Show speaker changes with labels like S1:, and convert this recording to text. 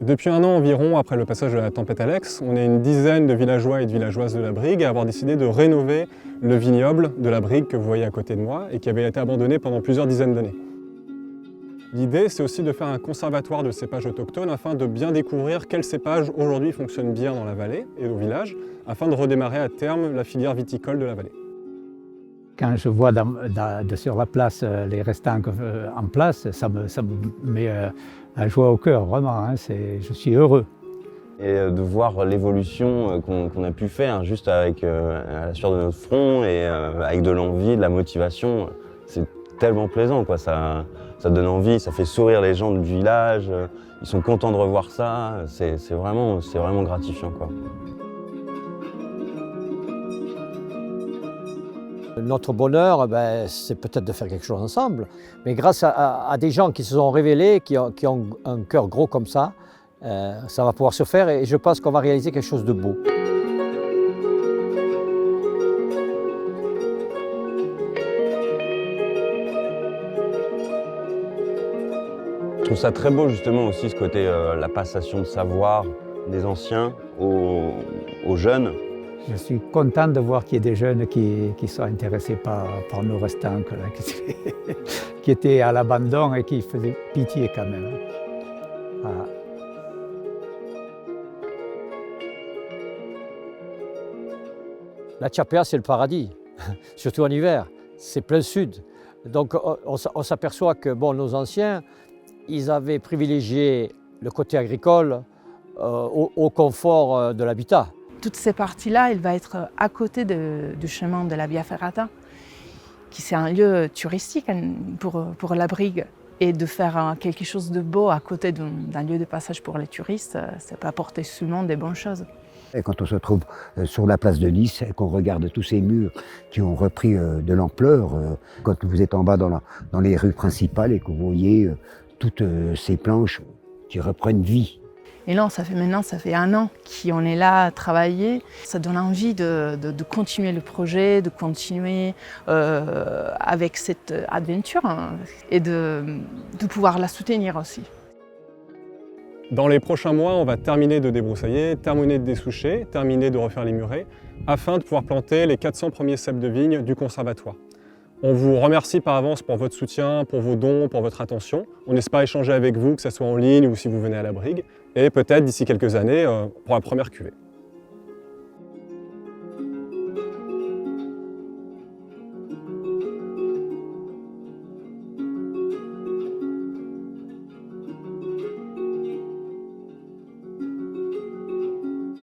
S1: Depuis un an environ, après le passage de la tempête Alex, on est une dizaine de villageois et de villageoises de la Brigue à avoir décidé de rénover le vignoble de la Brigue que vous voyez à côté de moi et qui avait été abandonné pendant plusieurs dizaines d'années. L'idée, c'est aussi de faire un conservatoire de cépages autochtones afin de bien découvrir quels cépages aujourd'hui fonctionnent bien dans la vallée et au village, afin de redémarrer à terme la filière viticole de la vallée.
S2: Quand je vois sur la place les restants en place, ça me met la joie au cœur, vraiment, hein, je suis heureux.
S3: Et de voir l'évolution qu'on a pu faire juste avec la sueur de notre front et avec de l'envie, de la motivation, c'est tellement plaisant, quoi. Ça donne envie, ça fait sourire les gens du village, ils sont contents de revoir ça, c'est vraiment gratifiant, quoi.
S4: Notre bonheur, c'est peut-être de faire quelque chose ensemble, mais grâce à des gens qui se sont révélés, qui ont un cœur gros comme ça va pouvoir se faire et je pense qu'on va réaliser quelque chose de beau.
S3: Je trouve ça très beau justement aussi ce côté, la passation de savoir des anciens aux jeunes.
S2: Je suis content de voir qu'il y a des jeunes qui sont intéressés par nos restants, qui étaient à l'abandon et qui faisaient pitié quand même. Voilà.
S4: La Tchapéa, c'est le paradis, surtout en hiver, c'est plein sud. Donc on s'aperçoit que nos anciens, ils avaient privilégié le côté agricole au confort de l'habitat.
S5: Toutes ces parties-là, elle va être à côté du chemin de la Via Ferrata, qui c'est un lieu touristique pour la Brigue. Et de faire quelque chose de beau à côté d'un lieu de passage pour les touristes, ça peut apporter seulement des bonnes choses.
S6: Et quand on se trouve sur la place de Nice et qu'on regarde tous ces murs qui ont repris de l'ampleur, quand vous êtes en bas dans les rues principales et que vous voyez toutes ces planches qui reprennent vie.
S5: Et là, ça fait un an qu'on est là à travailler. Ça donne envie de continuer le projet, de continuer avec cette aventure et de pouvoir la soutenir aussi.
S1: Dans les prochains mois, on va terminer de débroussailler, terminer de dessoucher, terminer de refaire les murets, afin de pouvoir planter les 400 premiers cèpes de vigne du conservatoire. On vous remercie par avance pour votre soutien, pour vos dons, pour votre attention. On espère échanger avec vous, que ce soit en ligne ou si vous venez à la Brigue, et peut-être d'ici quelques années pour la première cuvée.